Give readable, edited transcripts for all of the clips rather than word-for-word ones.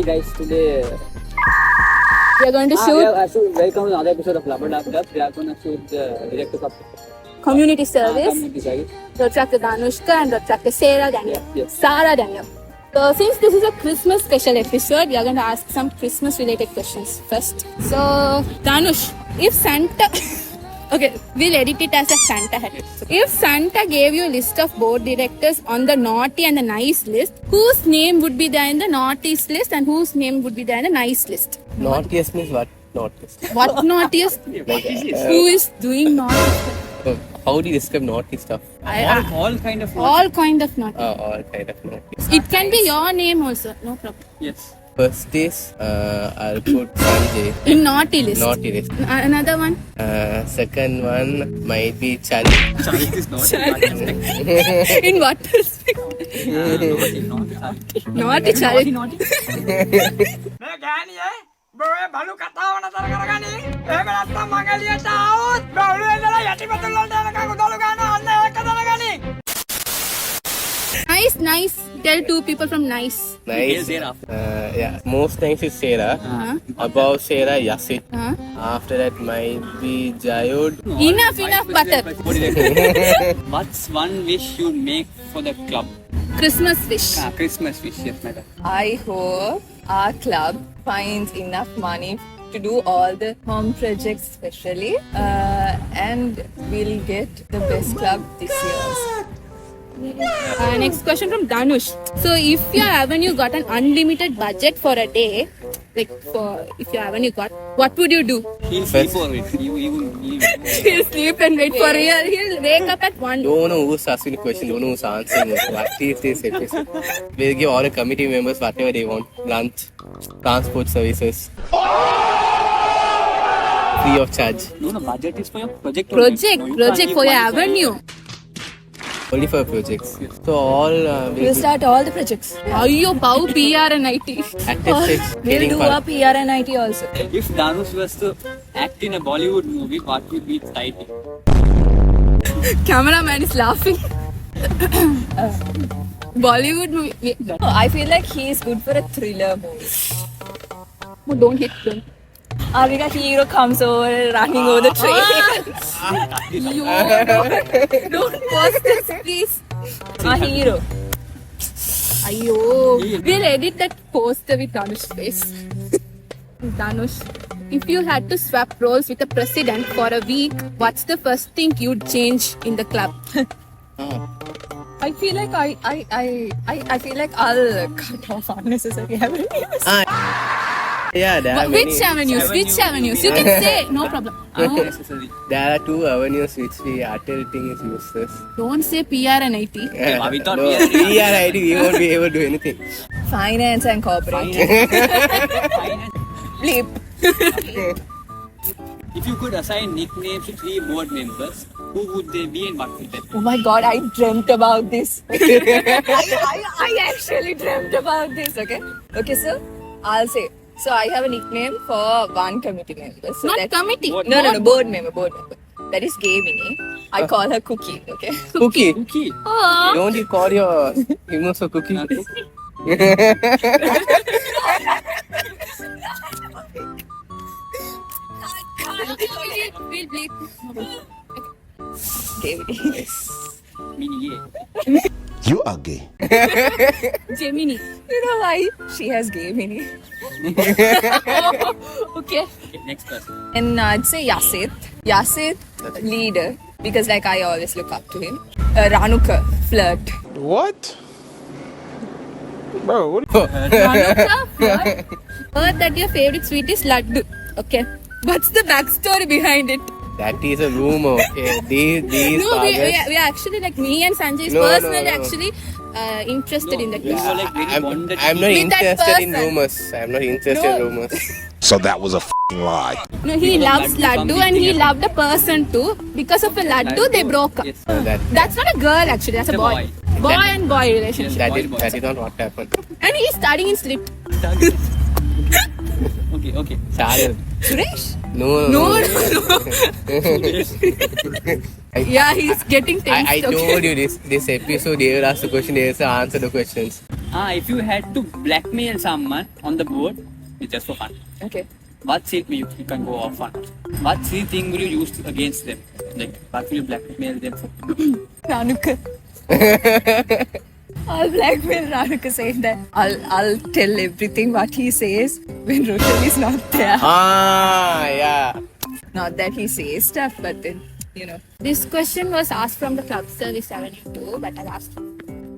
guys, today We are going to we shoot are welcome to another episode of Lubber Dub Dub. We are going to shoot the director of community service. community service. Dr. Danushka and Dr. Sarah Daniel. Yes. Sarah Daniel. So since this is a Christmas special episode, we are going to ask some Christmas related questions first. So Danush, if Santa okay, we'll edit it as a Santa hat. If Santa gave you a list of board directors on the naughty and the nice list, whose name would be there in the naughtiest list and whose name would be there in the nice list? Naughtiest means what? Naughtiest. What naughtiest? Who is doing naughty? How do you describe naughty stuff? All kind of All kind of naughty. All kind of naughty. It can be your name also, no problem. Yes. First is I'll put Sanjay. In naughty list. Naughty list. Another one. Second one might be Charlie. Charlie is not. In what respect? Naughty Charlie. මේ ගෑණියේ බොයේ බලු කතාව නතර කරගනි. එහෙම නැත්නම් මං එළියට ආවොත් බවුලේ ඉඳලා යටිපතුල් වලට යනකම් උදළු ගන්නවා අන්න ඒක දැනගනි. Nice. Tell two people from nice. Nice. Sarah. Yeah. Most nice is Sarah. Uh-huh. Above Sarah, Yasit. Uh-huh. After that might be Jayod. Enough butter. What's one wish you make for the club? Christmas wish. Christmas wish, yes, madam. I hope our club finds enough money to do all the home projects especially and we'll get the best club this year. Next question from Danush. So if your avenue got an unlimited budget for a day, like if your avenue got, what would you do? He'll sleep for it. He'll sleep and wait for real. He'll wake up at 1. Don't know who's asking the question, don't know who's answering it. What is this episode? We'll give all the committee members whatever they want. Lunch, transport services. Free of charge. No, budget is for your project. Project for your avenue. Only for projects. So all We'll start all the projects. Ayyo, bow PR and IT. active stage We'll getting do fun. our PR and IT also. If Danush was to act in a Bollywood movie, what would be its title? Cameraman is laughing. Bollywood movie. No, I feel like he is good for a thriller movie. Oh, don't hit them. Avika hero comes over running over the train. Don't post this, please. A hero. Ayyo. We'll edit that poster with Danush's face. Danush, if you had to swap roles with the president for a week, what's the first thing you'd change in the club? I feel like I feel like I'll cut off unnecessary avenues. Yeah, there are Which many. avenues? You can say, no problem. Necessary. There are two avenues which we are tilting is useless. Don't say PR and IT. we thought no, we are- we won't be able to do anything. Finance and corporate. Bleep. If you could assign nicknames to 3 board members, who would they be and what would they be? Oh my god, I dreamt about this. I actually dreamt about this, okay? Okay, so I'll say. So I have a nickname for one committee member. So Not that's- committee. No, board member. That is Gamini. I call her Cookie, okay? Cookie. Cookie. Aww. Don't you call your humans a cookie? We'll bleep. Gamini. Mini A. You are gay. Gemini. You know why she has Gamini? Okay. Okay, next person. And I'd say Yasit. Yasit, leader. Because like I always look up to him. Ranuka, flirt. What? Bro, what? Heard that your favorite sweet is laddu. Okay. What's the backstory behind it? That is a rumor, okay? These No, we fathers- are actually like me and Sanjay is No, personally no. actually interested in that. We were like very bonded. I'm not With that interested in person. rumors. I'm not interested No. in rumors. So that was a f***ing lie. No, he loves laddu and he loved a person too. Because of a laddu, they broke up. Yes. That's not a girl actually, that's a It's a boy. boy. Boy and boy relationship. That Boy, is boy. that is not what happened. And he's studying in slip. Okay. Charles. Suresh? No. No. Yeah, he's getting I tense. told you this episode they will ask the question, they will answer the questions. If you had to blackmail someone on the board, it's just for fun. Okay. What silly you can go off on? What silly thing will you use against them? Like, what will you blackmail them for? Ranuka. I'll blackmail Ranuka saying that I'll tell everything what he says when Roshan is not there. Ah, yeah. Not that he says stuff, but then, you know. This question was asked from the club service 72, but I'll ask.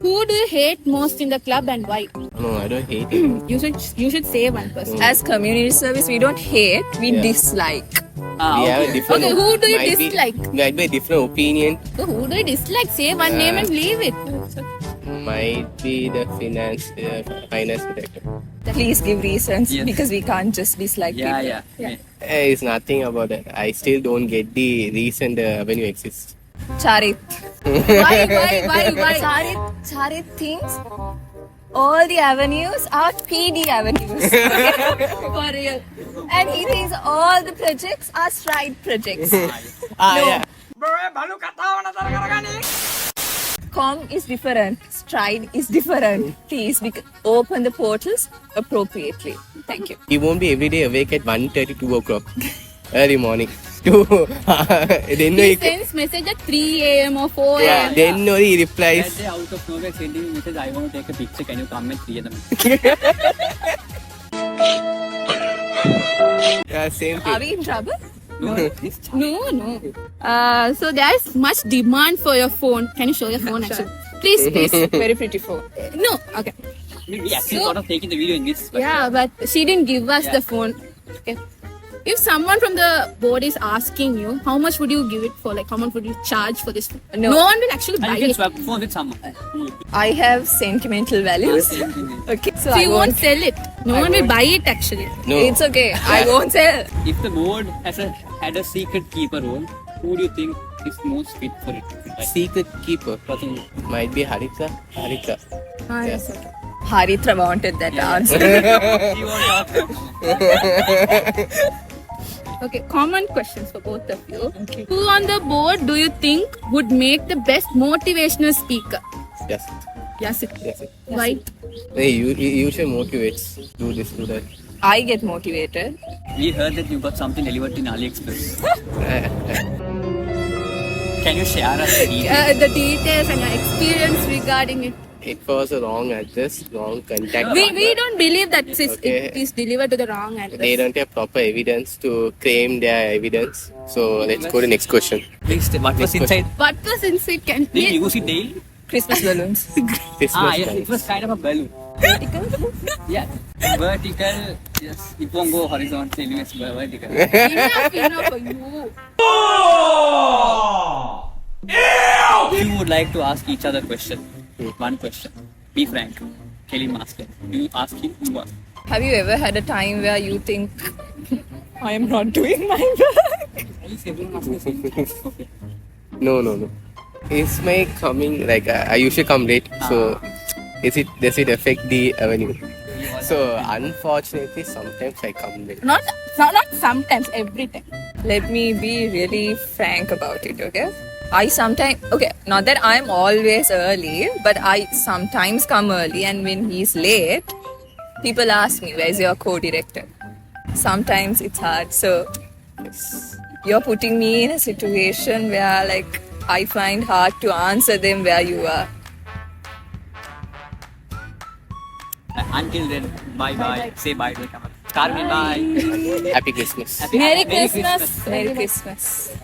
Who do you hate most in the club and why? No, I don't hate it. You should say one person. As community service, we don't hate, we Yeah. dislike. We have a different. Okay, who do you might dislike? Might be a different opinion. So who do you dislike? Say one name and leave it. Might be the finance director. Please give reasons Yes. because we can't just dislike Yeah, people. yeah. It's nothing about that. I still don't get the reason the avenue exists. Charit. Why? Charit thinks all the avenues are PD avenues. For real. And he thinks all the projects are stride projects. Yeah. බොරේ බලු කතාව නතර කරගනි. Com is different. Stride is different. Please open the portals appropriately. Thank you. He won't be every day awake at 1:30, 2 o'clock early morning. Then He he, sends message at 3 a.m. or 4 yeah, a.m. then he That replies. day out of nowhere sending me message, I want to take a picture, can you come and create them? Yeah, same Are thing. we in trouble? No. So there's much demand for your phone. Can you show your phone actually? Please. Very pretty phone. No. Okay. We actually thought of taking the video in this. But Yeah, but she didn't give us the phone. Okay. If someone from the board is asking you, how much would you give it for? Like, how much would you charge for this? No. No one will actually And buy you can it. swap phone with someone. I have sentimental values. Same thing. Okay, so So I you won't. won't sell it. No I one will won't. buy it actually. No. It's okay. I won't sell. If the board had a secret keeper role, who do you think is most fit for it? Like, Secret keeper. person- Might be Harika. Harika. Yes, okay. Haritra wanted that answer. She won't talk. Okay, common questions for both of you. Who on the board do you think would make the best motivational speaker? Yes. Yasit. Yes. Why? He usually motivates. Do this, do that. I get motivated. We heard that you got something delivered in AliExpress. Can you share us the details? The details and your experience regarding it. It was a wrong address, wrong contact. We don't believe that Okay. it is delivered to the wrong address. They don't have proper evidence to claim their evidence. So let's go to next question. Please, what was Next inside? What was inside? Can Did you use it daily? Christmas balloons. Christmas Yes, time. it was kind of a balloon. Yeah, vertical. Yes, it won't go horizontal. It's vertical. enough for you. If you would like to ask each other question, one question. Be frank. Kelly Master. You ask him what? Have you ever had a time where you think, I am not doing my work? Please, everyone ask the same thing. Okay. No. Is my coming like I usually come late? So does it affect the avenue? So unfortunately, sometimes I come late. Not sometimes, every time. Let me be really frank about it, okay? I sometimes, okay, not that I'm always early, but I sometimes come early, and when he's late, people ask me, where's your co-director? Sometimes it's hard, so Yes. you're putting me in a situation where, like, I find hard to answer them where you are. Until then, bye. Say bye to the camera. Carmen, bye. Happy Christmas. Happy- Merry Merry Christmas. Merry Christmas.